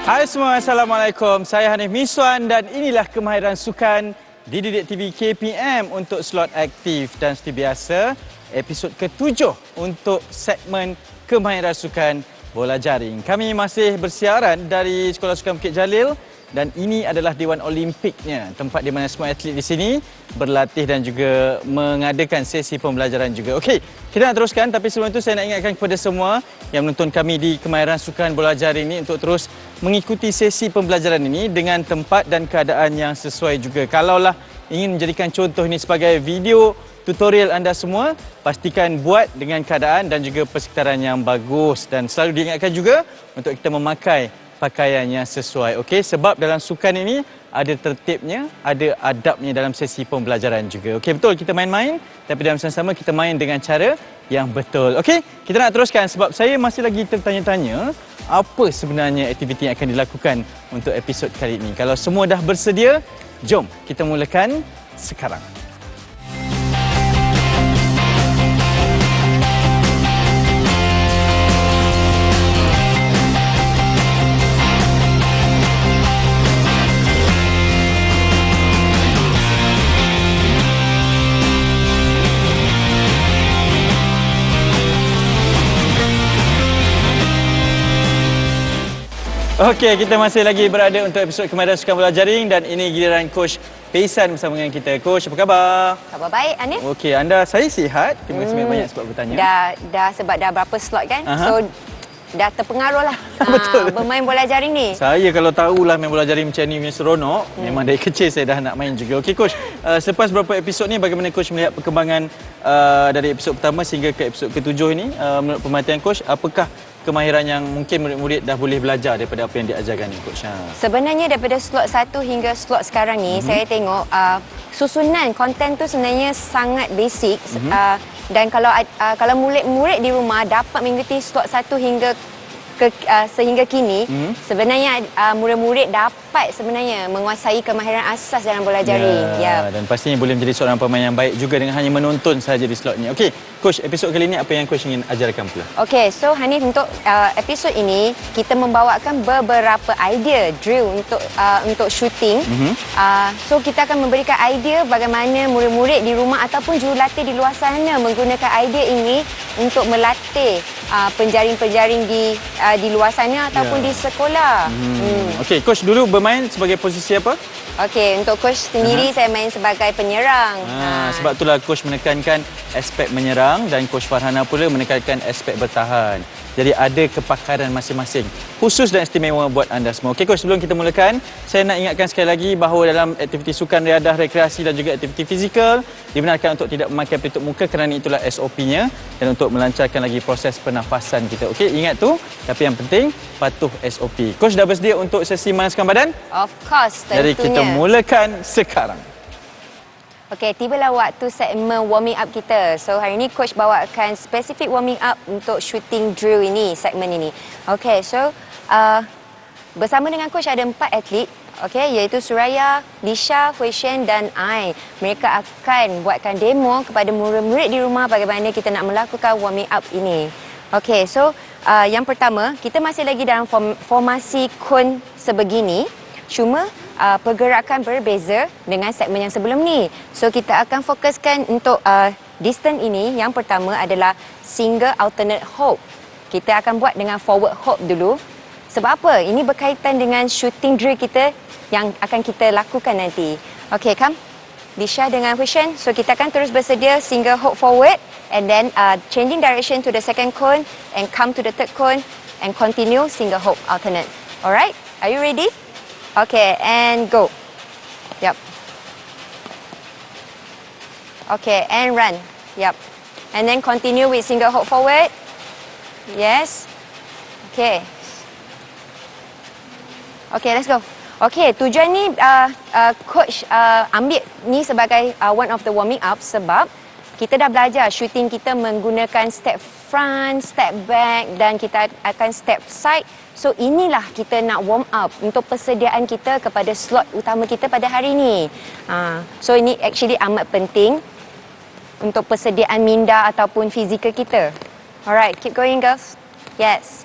Hai semua, Assalamualaikum. Saya Hanif Miswan dan inilah kemahiran sukan di Didik TV KPM untuk slot aktif. Dan seperti biasa, episod ke-7 untuk segmen kemahiran sukan bola jaring. Kami masih bersiaran dari Sekolah Sukan Bukit Jalil dan ini adalah Dewan Olimpiknya, tempat di mana semua atlet di sini berlatih dan juga mengadakan sesi pembelajaran juga. Okey, kita nak teruskan, tapi sebelum itu saya nak ingatkan kepada semua yang menonton kami di kemahiran sukan bola jaring ini untuk terus mengikuti sesi pembelajaran ini dengan tempat dan keadaan yang sesuai juga. Kalaulah ingin menjadikan contoh ini sebagai video tutorial anda semua, pastikan buat dengan keadaan dan juga persekitaran yang bagus, dan selalu diingatkan juga untuk kita memakai pakaian yang sesuai. Okey, sebab dalam sukan ini ada tertibnya, ada adabnya dalam sesi pembelajaran juga. Okey, betul kita main-main, tapi dalam sama-sama kita main dengan cara yang betul. Okey, kita nak teruskan sebab saya masih lagi tertanya-tanya apa sebenarnya aktiviti yang akan dilakukan untuk episod kali ini. Kalau semua dah bersedia, jom kita mulakan sekarang. Okey, kita masih lagi berada untuk episod kemahiran sukan bola jaring dan ini giliran Coach Peisan bersama dengan kita. Coach, apa khabar? Khabar baik, Hanif. Okey, saya sihat. Terima kasih banyak sebab bertanya. Dah sebab dah berapa slot kan? Aha. So dah terpengaruh lah Betul. bermain bola jaring ni. Saya kalau tahulah main bola jaring macam ni punya seronok, memang dari kecil saya dah nak main juga. Okey Coach, selepas beberapa episod ni bagaimana Coach melihat perkembangan dari episod pertama sehingga ke episod ke-7 ini? Menurut pemerhatian Coach, apakah kemahiran yang mungkin murid-murid dah boleh belajar daripada apa yang diajarkan ni Coach? Sebenarnya daripada slot 1 hingga slot sekarang ni, saya tengok susunan konten tu sebenarnya sangat basic. Dan kalau murid-murid di rumah dapat mengikuti slot 1 hingga sehingga kini, sebenarnya murid-murid dapat sebenarnya menguasai kemahiran asas dalam bola jaring. Ya, dan pastinya boleh menjadi seorang pemain yang baik juga dengan hanya menonton sahaja di slot ni. Okey, Coach, episod kali ini apa yang Coach ingin ajarkan pula? Okey, so Hanif, untuk episod ini kita membawakan beberapa idea drill untuk shooting. So kita akan memberikan idea bagaimana murid-murid di rumah ataupun jurulatih di luar sana menggunakan idea ini untuk melatih penjaring-penjaring di luar sana ataupun di sekolah. Okey, Coach dulu bermain sebagai posisi apa? Okey, untuk coach sendiri saya main sebagai penyerang. Sebab itulah Coach menekankan aspek menyerang dan Coach Farhana pula menekankan aspek bertahan. Jadi ada kepakaran masing-masing khusus dan istimewa buat anda semua. Okey Coach, sebelum kita mulakan, saya nak ingatkan sekali lagi bahawa dalam aktiviti sukan, riadah, rekreasi dan juga aktiviti fizikal dibenarkan untuk tidak memakai pelitup muka kerana itulah SOP-nya dan untuk melancarkan lagi proses pernafasan kita. Okey, ingat tu. Tapi yang penting patuh SOP. Coach dah bersedia untuk sesi manaskan badan? Of course, tentunya. Jadi kita mulakan sekarang. Okey, tibalah waktu segmen warming up kita. So hari ini coach bawakan spesifik warming up untuk shooting drill ini, segmen ini. Okey, so bersama dengan coach ada 4 atlet, okey, iaitu Suraya, Lisha, Huishen dan Ai. Mereka akan buatkan demo kepada murid-murid di rumah bagaimana kita nak melakukan warming up ini. Okey, so yang pertama, kita masih lagi dalam formasi kon sebegini. Cuma pergerakan berbeza dengan segmen yang sebelum ni. So kita akan fokuskan untuk distance ini. Yang pertama adalah single alternate hop. Kita akan buat dengan forward hop dulu. Sebab apa? Ini berkaitan dengan shooting drill kita yang akan kita lakukan nanti. Okay, come. Lisha dengan Hushen. So kita akan terus bersedia single hop forward and then changing direction to the second cone and come to the third cone and continue single hop alternate. Alright? Are you ready? Okay, and go. Yep. Okay, and run. Yep. And then continue with single hop forward. Yes. Okay. Okay, let's go. Okay, tujuan ni coach ambil ni sebagai one of the warming up sebab kita dah belajar shooting kita menggunakan step front, step back dan kita akan step side. So inilah kita nak warm up untuk persediaan kita kepada slot utama kita pada hari ini. So ini actually amat penting untuk persediaan minda ataupun fizikal kita. Alright, keep going girls. Yes.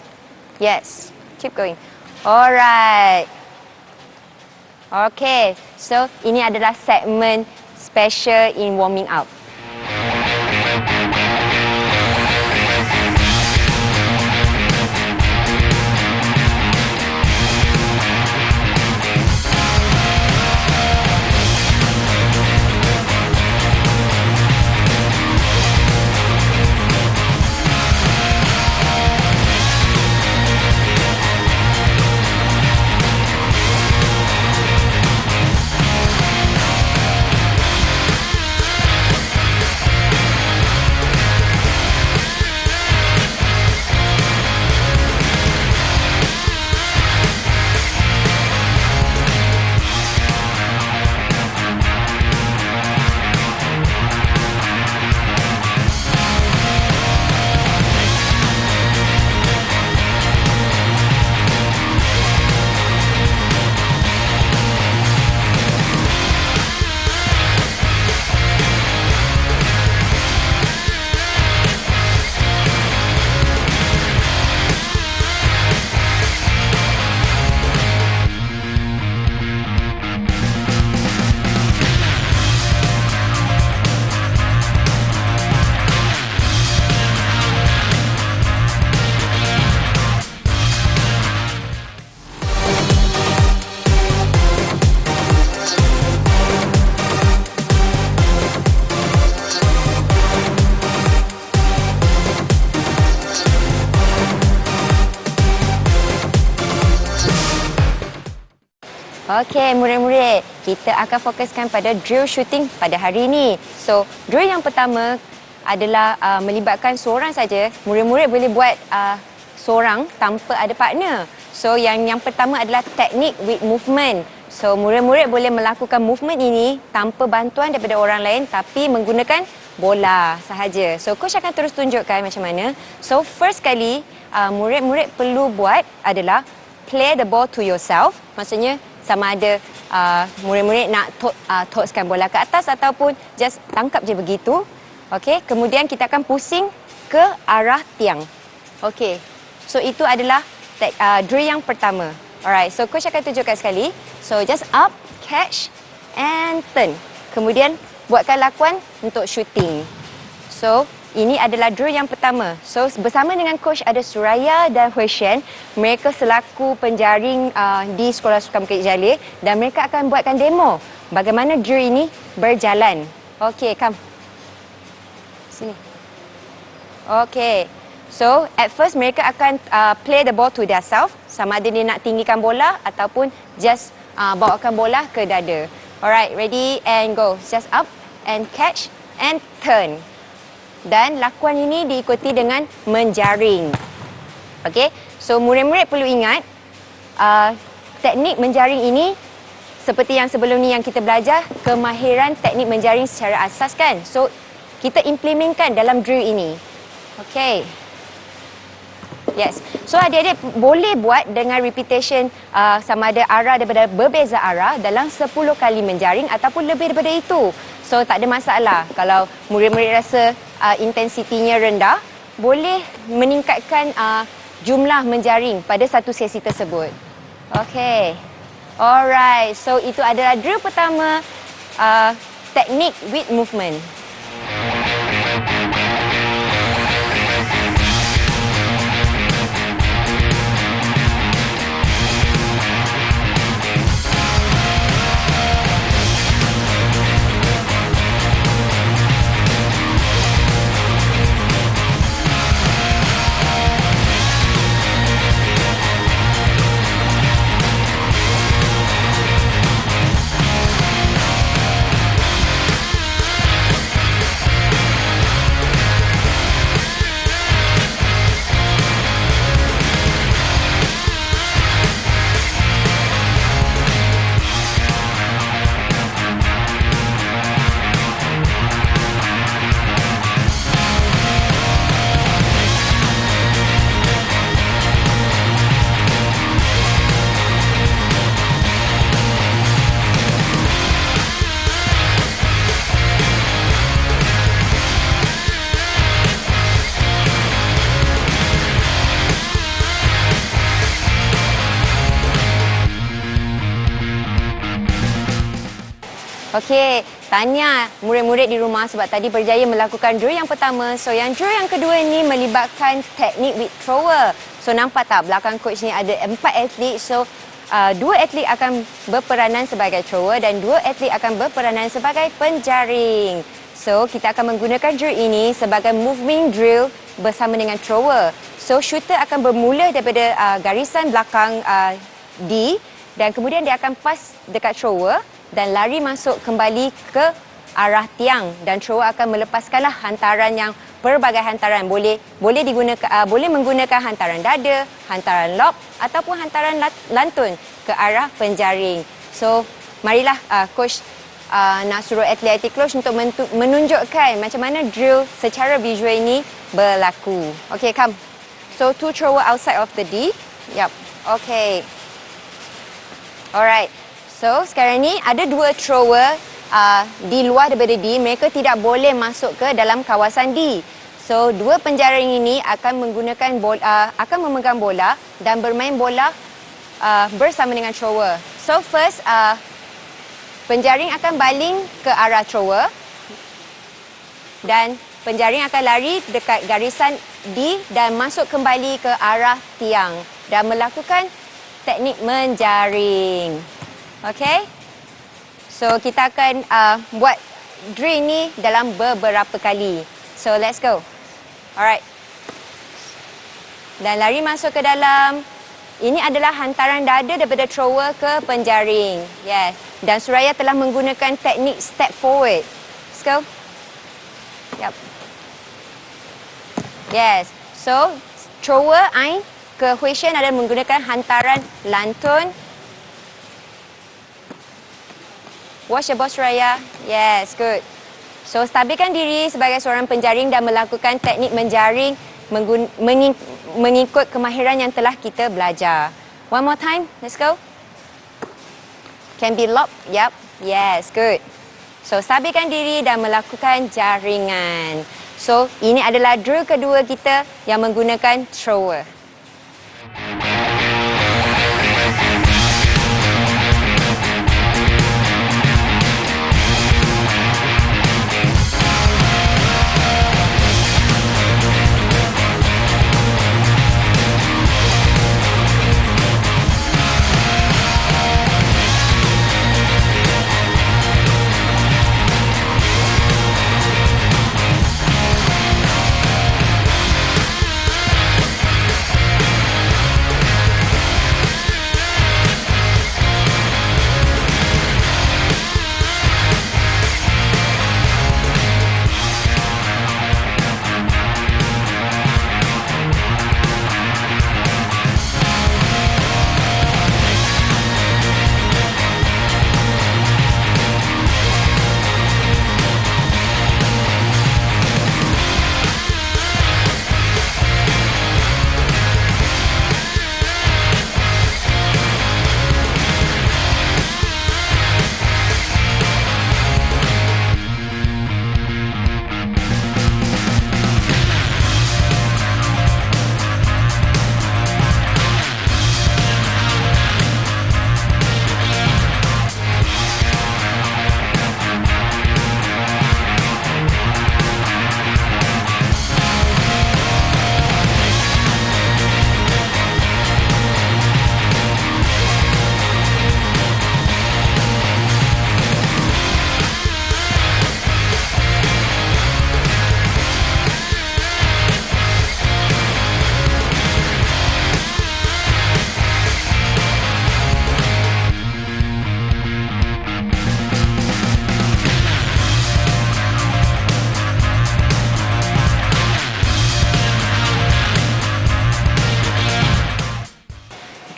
Yes. Keep going. Alright. Okay, so ini adalah segmen special in warming up. Okey, murid-murid, kita akan fokuskan pada drill shooting pada hari ini. So, drill yang pertama adalah melibatkan seorang saja. Murid-murid boleh buat seorang tanpa ada partner. So, yang pertama adalah teknik with movement. So, murid-murid boleh melakukan movement ini tanpa bantuan daripada orang lain tapi menggunakan bola sahaja. So, coach akan terus tunjukkan macam mana. So, first kali murid-murid perlu buat adalah play the ball to yourself. Maksudnya sama ada murid-murid nak tosskan bola ke atas ataupun just tangkap je begitu. Okey, kemudian kita akan pusing ke arah tiang. Okey. So itu adalah drill yang pertama. Alright, so coach akan tunjukkan sekali. So just up, catch and turn. Kemudian buatkan lakuan untuk shooting. So ini adalah drill yang pertama. So bersama dengan coach ada Suraya dan Huishan. Mereka selaku penjaring di Sekolah Sukan Bukit Jalil dan mereka akan buatkan demo bagaimana drill ini berjalan. Okey, come. Sini. Okey. So at first mereka akan play the ball to their self. Sama ada dia nak tinggikan bola ataupun just bawakan bola ke dada. Alright, ready and go. Just up and catch and turn. Dan lakuan ini diikuti dengan menjaring. Okey, so murid-murid perlu ingat teknik menjaring ini seperti yang sebelum ni yang kita belajar, kemahiran teknik menjaring secara asas kan. So kita implementkan dalam drill ini. Okey. Yes. So adik-adik boleh buat dengan repetition sama ada arah daripada berbeza arah dalam 10 kali menjaring ataupun lebih daripada itu. So tak ada masalah. Kalau murid-murid rasa intensitinya rendah, boleh meningkatkan jumlah menjaring pada satu sesi tersebut. Okey. Alright. So itu adalah drill pertama, teknik with movement. Okey, tanya murid-murid di rumah sebab tadi berjaya melakukan drill yang pertama. So yang drill yang kedua ni melibatkan teknik with thrower. So nampak tak belakang coach ni ada 4 atlet. So 2 atlet akan berperanan sebagai thrower dan 2 atlet akan berperanan sebagai penjaring. So kita akan menggunakan drill ini sebagai moving drill bersama dengan thrower. So shooter akan bermula daripada garisan belakang D dan kemudian dia akan pass dekat thrower dan lari masuk kembali ke arah tiang dan thrower akan melepaskanlah hantaran yang pelbagai hantaran boleh digunakan boleh menggunakan hantaran dada, hantaran lob ataupun hantaran lantun ke arah penjaring. So marilah coach nak suruh atlet close untuk menunjukkan macam mana drill secara visual ini berlaku. Okay, come. So 2 thrower outside of the D. Yup. Okay. Alright. So sekarang ni ada 2 thrower di luar daripada D. Mereka tidak boleh masuk ke dalam kawasan D. So 2 penjaring ini akan menggunakan akan memegang bola dan bermain bola bersama dengan thrower. So first penjaring akan baling ke arah thrower dan penjaring akan lari dekat garisan D dan masuk kembali ke arah tiang dan melakukan teknik menjaring. Okay? So kita akan buat drill ni dalam beberapa kali. So let's go. Alright. Dan lari masuk ke dalam. Ini adalah hantaran dada daripada thrower ke penjaring. Yes. Dan Suraya telah menggunakan teknik step forward. Let's go. Yep. Yes. So thrower Ain ke Huishan adalah menggunakan hantaran lantun. Watch your boss, Suraya. Yes, good. So stabilkan diri sebagai seorang penjaring dan melakukan teknik menjaring mengikut kemahiran yang telah kita belajar. One more time. Let's go. Can be lob. Yep. Yes, good. So stabilkan diri dan melakukan jaringan. So ini adalah drill kedua kita yang menggunakan thrower.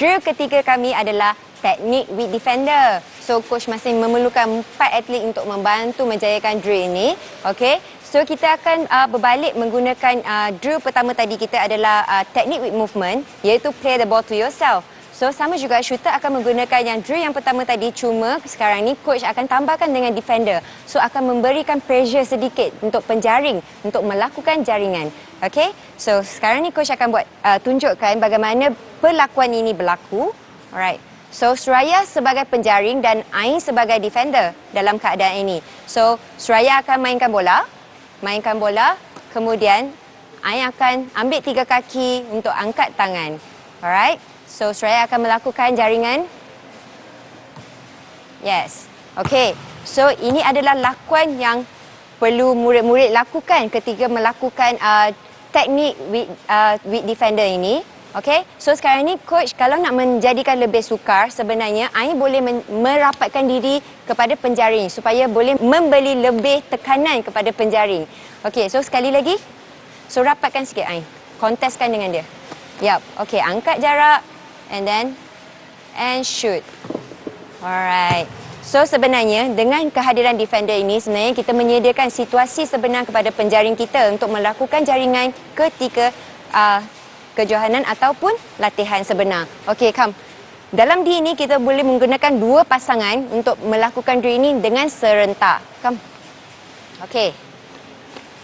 Drill ketiga kami adalah teknik with defender. So coach masih memerlukan 4 atlet untuk membantu menjayakan drill ini. Okay. So kita akan berbalik menggunakan drill pertama tadi kita adalah teknik with movement, iaitu play the ball to yourself. So sama juga shooter akan menggunakan yang drill yang pertama tadi, cuma sekarang ni coach akan tambahkan dengan defender. So akan memberikan pressure sedikit untuk penjaring untuk melakukan jaringan. Okay, so sekarang ni coach akan buat tunjukkan bagaimana perlakuan ini berlaku. Alright, So Suraya sebagai penjaring dan Ain sebagai defender dalam keadaan ini. So Suraya akan mainkan bola, kemudian Ain akan ambil 3 kaki untuk angkat tangan. Alright. So Suraya akan melakukan jaringan. Yes. Okay. So ini adalah lakuan yang perlu murid-murid lakukan ketika melakukan teknik with defender ini. Okay, so sekarang ni coach kalau nak menjadikan lebih sukar, sebenarnya Ain boleh merapatkan diri kepada penjaring supaya boleh memberi lebih tekanan kepada penjaring. Okay, so sekali lagi. So rapatkan sikit Ain. Konteskan dengan dia. Yup, okay, angkat jarak and shoot. Alright. So sebenarnya dengan kehadiran defender ini sebenarnya kita menyediakan situasi sebenar kepada penjaring kita untuk melakukan jaringan ketika kejohanan ataupun latihan sebenar. Okey, come. Dalam D ini kita boleh menggunakan 2 pasangan untuk melakukan drill ini dengan serentak. Come. Okey.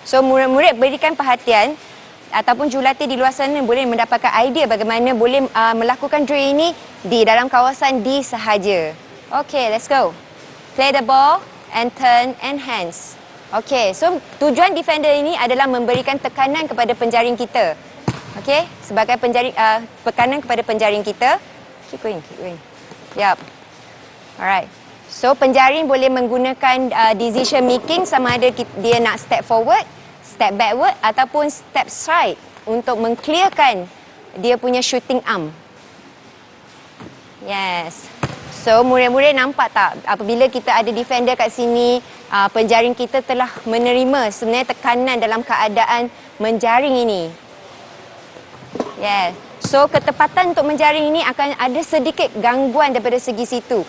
So murid-murid berikan perhatian ataupun jurulatih di luar sana boleh mendapatkan idea bagaimana boleh melakukan drill ini di dalam kawasan D sahaja. Okey, let's go. Play the ball and turn and hands. Okey, so tujuan defender ini adalah memberikan tekanan kepada penjaring kita. Okey, sebagai penjaring tekanan kepada penjaring kita. Keep going. Yup. Alright. So penjaring boleh menggunakan decision making sama ada dia nak step forward, step backward ataupun step straight untuk mengclearkan dia punya shooting arm. Yes. So murid-murid nampak tak apabila kita ada defender kat sini, penjaring kita telah menerima sebenarnya tekanan dalam keadaan menjaring ini. Yeah. So ketepatan untuk menjaring ini akan ada sedikit gangguan daripada segi situ.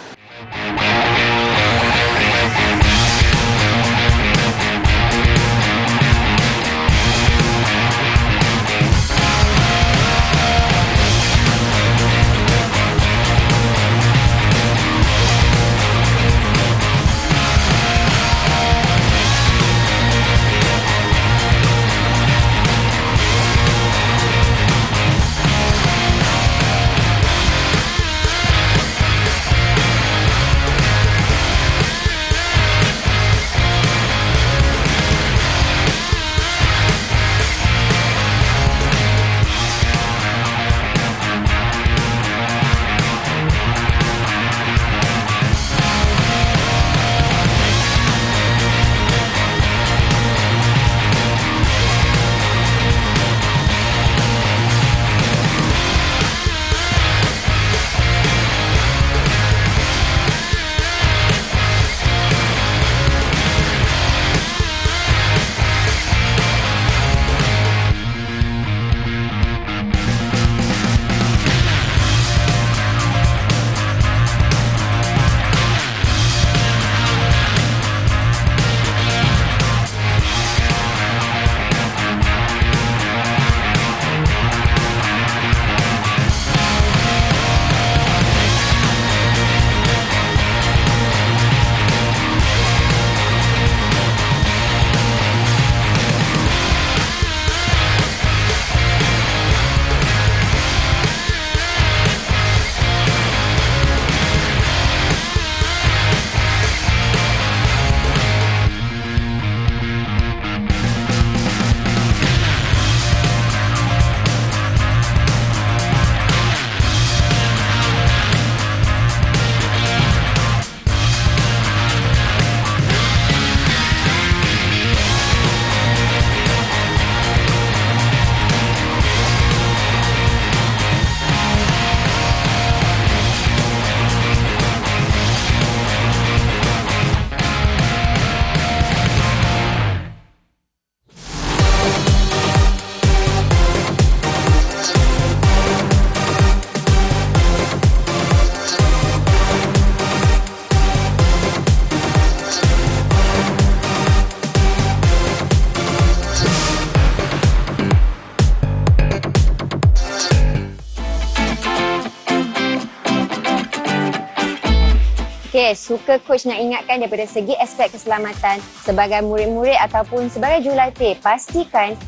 Okey, suka coach nak ingatkan daripada segi aspek keselamatan sebagai murid-murid ataupun sebagai jurulatih, pastikan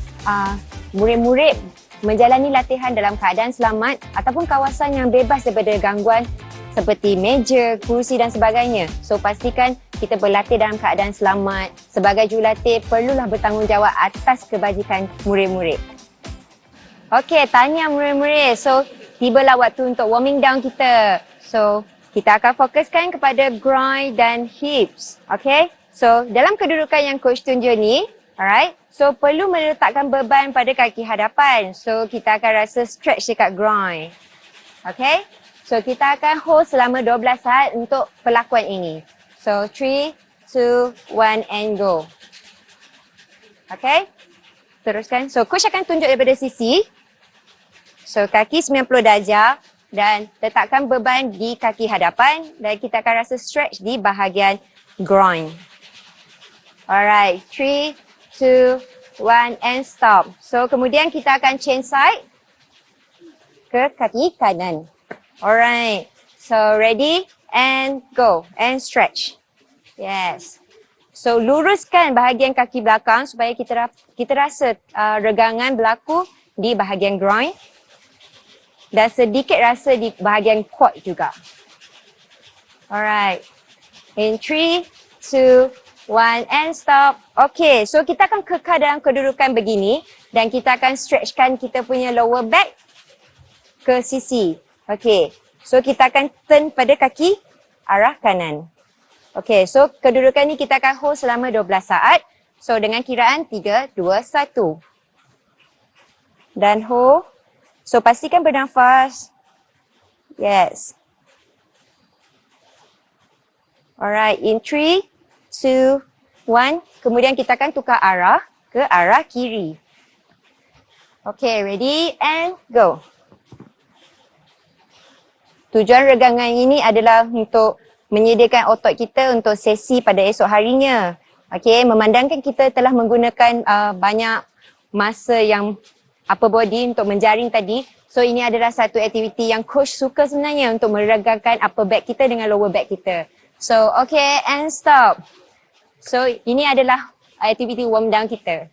murid-murid menjalani latihan dalam keadaan selamat ataupun kawasan yang bebas daripada gangguan seperti meja, kursi dan sebagainya. So pastikan kita berlatih dalam keadaan selamat. Sebagai jurulatih, perlulah bertanggungjawab atas kebajikan murid-murid. Okey, tahniah murid-murid. So, tibalah waktu untuk warming down kita. So, kita akan fokuskan kepada groin dan hips. Okey? So, dalam kedudukan yang coach tunjuk ni, alright? So, perlu meletakkan beban pada kaki hadapan. So, kita akan rasa stretch dekat groin. Okey? So, kita akan hold selama 12 saat untuk perlakuan ini. So, 3, 2, 1 and go. Okay? Teruskan. So, coach akan tunjuk daripada sisi. So, kaki 90 darjah dan letakkan beban di kaki hadapan dan kita akan rasa stretch di bahagian groin. Alright, 3, 2, 1 and stop. So, kemudian kita akan change side ke kaki kanan. Alright, so ready? And go and stretch. Yes. So luruskan bahagian kaki belakang supaya kita rasa regangan berlaku di bahagian groin dan sedikit rasa di bahagian quad juga. Alright. In 3, 2, 1 and stop. Okay, so kita akan kekal dalam kedudukan begini dan kita akan stretchkan kita punya lower back ke sisi. Okay. So, kita akan turn pada kaki arah kanan. Okay, so kedudukan ni kita akan hold selama 12 saat. So, dengan kiraan 3, 2, 1. Dan hold. So, pastikan bernafas. Yes. Alright, in 3, 2, 1. Kemudian kita akan tukar arah ke arah kiri. Okay, ready and go. Tujuan regangan ini adalah untuk menyediakan otot kita untuk sesi pada esok harinya. Okey, memandangkan kita telah menggunakan banyak masa yang upper body untuk menjaring tadi. So ini adalah satu aktiviti yang coach suka sebenarnya untuk meregangkan upper back kita dengan lower back kita. So okay and stop. So ini adalah aktiviti warm down kita.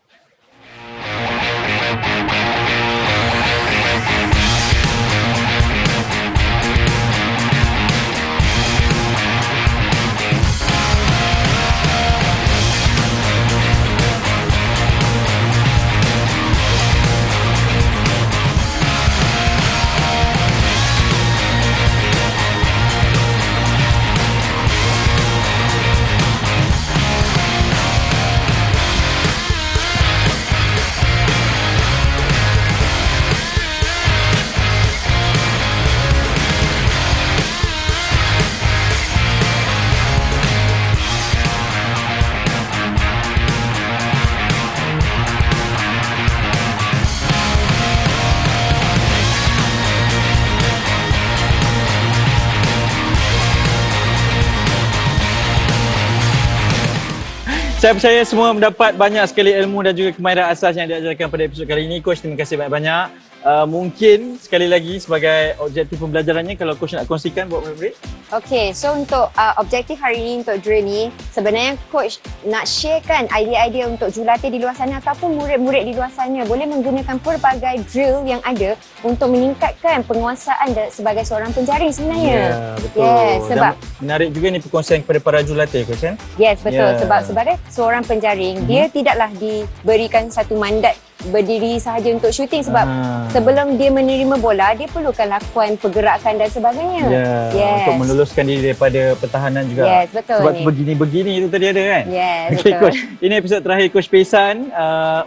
Saya percaya semua mendapat banyak sekali ilmu dan juga kemahiran asas yang diajarkan pada episod kali ini. Coach, terima kasih banyak-banyak. Mungkin sekali lagi sebagai objektif pembelajarannya kalau coach nak kongsikan buat murid-murid. Okay, so untuk objektif hari ini untuk drill ni, sebenarnya coach nak sharekan idea-idea untuk jurulatih di luar sana ataupun murid-murid di luar sana boleh menggunakan pelbagai drill yang ada untuk meningkatkan penguasaan sebagai seorang penjaring sebenarnya. Ya, betul. Yes, sebab dan menarik juga ni perkongsian kepada para jurulatih, coach kan? yes, betul. Ya. Sebab sebagai seorang penjaring, dia tidaklah diberikan satu mandat berdiri sahaja untuk shooting sebab sebelum dia menerima bola, dia perlukan lakukan pergerakan dan sebagainya. Yes. Untuk meluluskan diri daripada pertahanan juga. Yes, betul. Sebab ni. begini-begini itu tadi ada kan? Yes, Okay, betul. coach. Ini episod terakhir Coach Pesan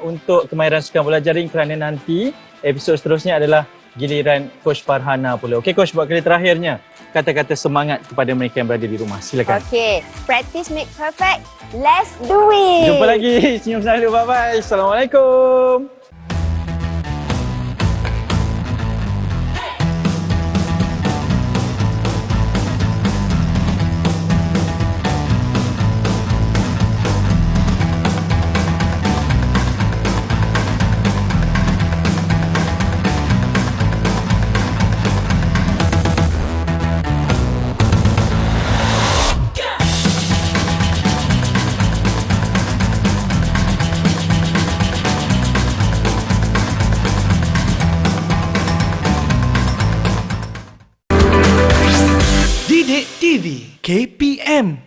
untuk kemahiran sukan bola jaring kerana nanti episod seterusnya adalah giliran Coach Farhana pula. Okay, coach, buat kali terakhirnya kata-kata semangat kepada mereka yang berada di rumah. Silakan. Okay, practice make perfect. Let's do it. Jumpa lagi. Senyum selalu. Bye-bye. Assalamualaikum. Didik TV KPM